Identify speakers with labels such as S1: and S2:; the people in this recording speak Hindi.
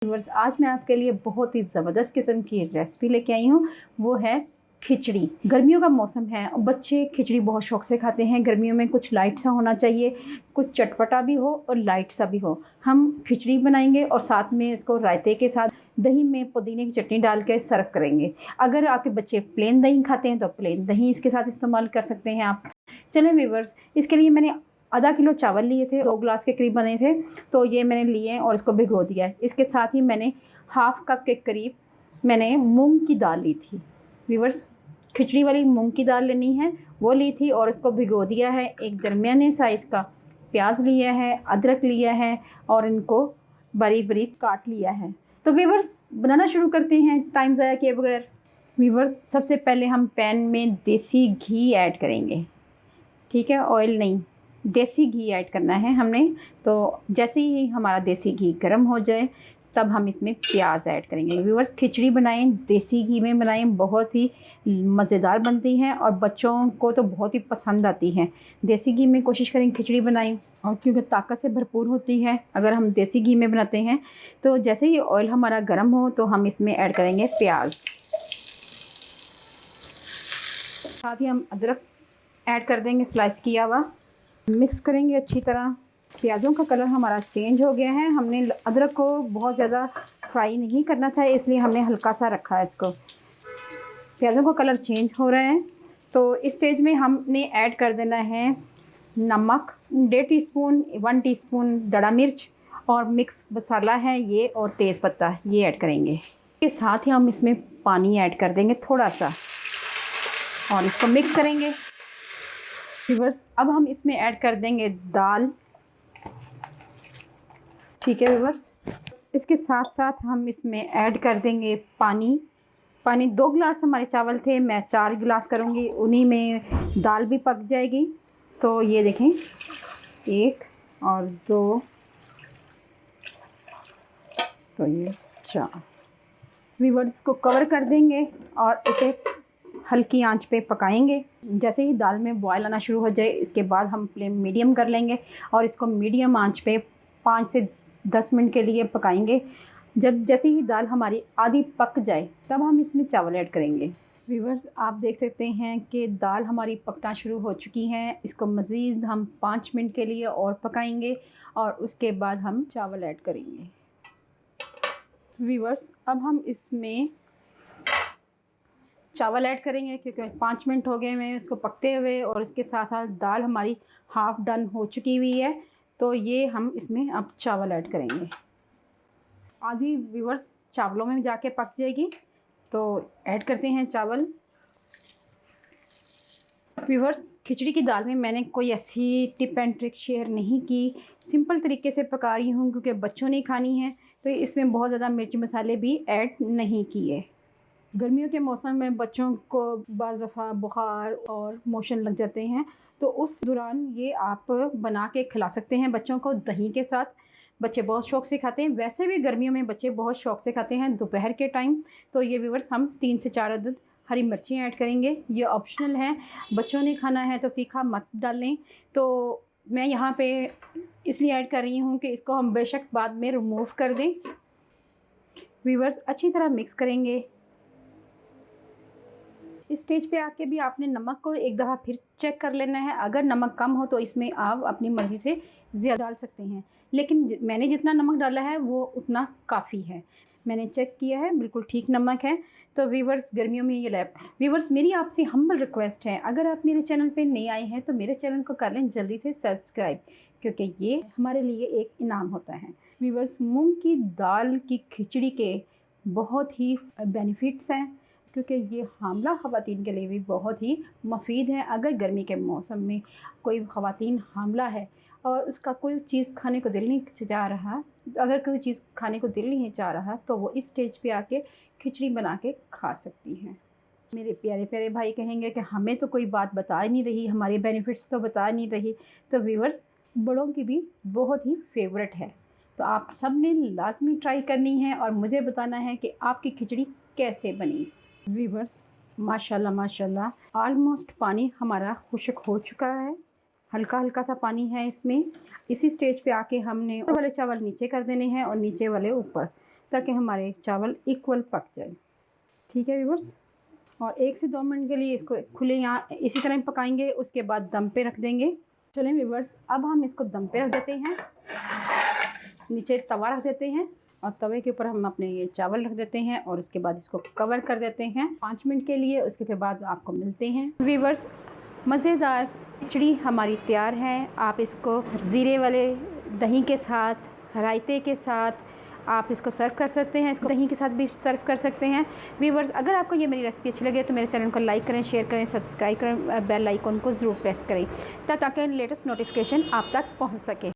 S1: व्यूअर्स, आज मैं आपके लिए बहुत ही ज़बरदस्त किस्म की रेसिपी लेके आई हूँ। वो है खिचड़ी। गर्मियों का मौसम है और बच्चे खिचड़ी बहुत शौक़ से खाते हैं। गर्मियों में कुछ लाइट सा होना चाहिए, कुछ चटपटा भी हो और लाइट सा भी हो। हम खिचड़ी बनाएंगे और साथ में इसको रायते के साथ दही में पुदीने की चटनी डाल के सर्व करेंगे। अगर आपके बच्चे प्लेन दही खाते हैं तो प्लेन दही इसके साथ इस्तेमाल कर सकते हैं आप। चलें व्यूअर्स, इसके लिए मैंने आधा किलो चावल लिए थे, 2 गिलास के करीब बने थे, तो ये मैंने लिए और इसको भिगो दिया है। इसके साथ ही मैंने हाफ़ कप के करीब मैंने मूंग की दाल ली थी। व्यूअर्स, खिचड़ी वाली मूंग की दाल लेनी है, वो ली थी और इसको भिगो दिया है। एक दरमियाने साइज़ का प्याज लिया है, अदरक लिया है और इनको बारीक बारीक काट लिया है। तो व्यूअर्स, बनाना शुरू करते हैं टाइम ज़ाया किए बगैर। व्यूअर्स, सबसे पहले हम पैन में देसी घी ऐड करेंगे, ठीक है, ऑयल नहीं, देसी घी ऐड करना है हमने। तो जैसे ही हमारा देसी घी गर्म हो जाए तब हम इसमें प्याज ऐड करेंगे। व्यूअर्स, खिचड़ी बनाएं देसी घी में बनाएं, बहुत ही मज़ेदार बनती हैं और बच्चों को तो बहुत ही पसंद आती हैं। देसी घी में कोशिश करें खिचड़ी बनाएं, और क्योंकि ताकत से भरपूर होती है अगर हम देसी घी में बनाते हैं। तो जैसे ही ऑयल हमारा गर्म हो तो हम इसमें ऐड करेंगे प्याज, साथ ही हम अदरक ऐड कर देंगे स्लाइस किया हुआ। मिक्स करेंगे अच्छी तरह। प्याज़ों का कलर हमारा चेंज हो गया है। हमने अदरक को बहुत ज़्यादा फ्राई नहीं करना था, इसलिए हमने हल्का सा रखा है इसको। प्याज़ों का कलर चेंज हो रहा है तो इस स्टेज में हमने ऐड कर देना है नमक 1.5 टीस्पून, 1 टीस्पून दड़ा मिर्च और मिक्स मसाला है ये, और तेज़पत्ता ये ऐड करेंगे। इसके साथ ही हम इसमें पानी ऐड कर देंगे थोड़ा सा और इसको मिक्स करेंगे। व्यूअर्स, अब हम इसमें ऐड कर देंगे दाल, ठीक है व्यूअर्स। इसके साथ साथ हम इसमें ऐड कर देंगे पानी। 2 गिलास हमारे चावल थे, मैं 4 गिलास करूँगी, उन्हीं में दाल भी पक जाएगी। तो ये देखें, 1 और 2, तो ये 4। व्यूअर्स, को कवर कर देंगे और इसे हल्की आंच पे पकाएंगे। जैसे ही दाल में बॉयल आना शुरू हो जाए इसके बाद हम फ्लेम मीडियम कर लेंगे और इसको मीडियम आंच पे 5 से 10 मिनट के लिए पकाएंगे। जैसे ही दाल हमारी आधी पक जाए तब हम इसमें चावल ऐड करेंगे। व्यूअर्स, आप देख सकते हैं कि दाल हमारी पकना शुरू हो चुकी है। इसको मज़ीद हम 5 मिनट के लिए और पकाएंगे और उसके बाद हम चावल ऐड करेंगे। व्यूअर्स, अब हम इसमें चावल ऐड करेंगे क्योंकि 5 मिनट हो गए हैं इसको पकते हुए और इसके साथ साथ दाल हमारी हाफ़ डन हो चुकी हुई है। तो ये हम इसमें अब चावल ऐड करेंगे। आधी व्यूअर्स चावलों में जाके पक जाएगी, तो ऐड करते हैं चावल। व्यूअर्स, खिचड़ी की दाल में मैंने कोई ऐसी टिप एंड ट्रिक शेयर नहीं की, सिंपल तरीके से पका रही हूँ क्योंकि बच्चों ने खानी है। तो इसमें बहुत ज़्यादा मिर्च मसाले भी ऐड नहीं किए। गर्मियों के मौसम में बच्चों को बाज़ दफ़ा बुखार और मोशन लग जाते हैं, तो उस दौरान ये आप बना के खिला सकते हैं बच्चों को दही के साथ। बच्चे बहुत शौक़ से खाते हैं, वैसे भी गर्मियों में बच्चे बहुत शौक़ से खाते हैं दोपहर के टाइम। तो ये व्यूअर्स, हम 3 से 4 अदद हरी मिर्ची ऐड करेंगे। ये ऑप्शनल है, बच्चों ने खाना है तो तीखा मत डालें। तो मैं यहाँ पे इसलिए ऐड कर रही हूँ कि इसको हम बेशक बाद में रिमूव कर दें। व्यूअर्स, अच्छी तरह मिक्स करेंगे। इस स्टेज पे आके भी आपने नमक को एक दफ़ा फिर चेक कर लेना है। अगर नमक कम हो तो इसमें आप अपनी मर्ज़ी से ज़्यादा डाल सकते हैं, लेकिन मैंने जितना नमक डाला है वो उतना काफ़ी है। मैंने चेक किया है, बिल्कुल ठीक नमक है। तो व्यूअर्स, गर्मियों में ये व्यूअर्स, मेरी आपसे हम्बल रिक्वेस्ट है, अगर आप मेरे चैनल पे नए आए हैं तो मेरे चैनल को कर लें जल्दी से सब्सक्राइब, क्योंकि ये हमारे लिए एक इनाम होता है। व्यूअर्स, मूंग की दाल की खिचड़ी के बहुत ही बेनिफिट्स हैं क्योंकि ये हामला ख़वातीन के लिए भी बहुत ही मुफीद है। अगर गर्मी के मौसम में कोई ख़वातीन हामला है और उसका कोई चीज़ खाने को दिल नहीं चाह रहा, अगर कोई चीज़ खाने को दिल नहीं चाह रहा, तो वो इस स्टेज पे आके खिचड़ी बना के खा सकती हैं। मेरे प्यारे प्यारे भाई कहेंगे कि हमें तो कोई बात बता नहीं रही, हमारे बेनिफिट्स तो बता नहीं रही। तो व्यूअर्स, बड़ों की भी बहुत ही फेवरेट है। तो आप सब ने लाजमी ट्राई करनी है और मुझे बताना है कि आपकी खिचड़ी कैसे बनी। व्यूअर्स, माशाल्लाह माशाल्लाह, ऑलमोस्ट पानी हमारा खुश्क हो चुका है, हल्का हल्का सा पानी है इसमें। इसी स्टेज पे आके हमने ऊपर वाले चावल नीचे कर देने हैं और नीचे वाले ऊपर। ताकि हमारे चावल इक्वल पक जाए। ठीक है व्यूअर्स, और 1 से 2 मिनट के लिए इसको खुले यहाँ इसी तरह पकाएंगे, उसके बाद दम पे रख देंगे। चलें व्यूअर्स, अब हम इसको दम पे रख देते हैं। नीचे तवा रख देते हैं और तवे के ऊपर हम अपने ये चावल रख देते हैं और उसके बाद इसको कवर कर देते हैं 5 मिनट के लिए। उसके बाद आपको मिलते हैं। व्यूअर्स, मज़ेदार खिचड़ी हमारी तैयार है। आप इसको ज़ीरे वाले दही के साथ, रायते के साथ आप इसको सर्व कर सकते हैं। इसको दही के साथ भी सर्व कर सकते हैं। व्यूअर्स, अगर आपको ये मेरी रेसिपी अच्छी लगे तो मेरे चैनल को लाइक करें, शेयर करें, सब्सक्राइब करें, बेल आइकन को ज़रूर प्रेस करें ताकि लेटेस्ट नोटिफिकेशन आप तक पहुंच सके।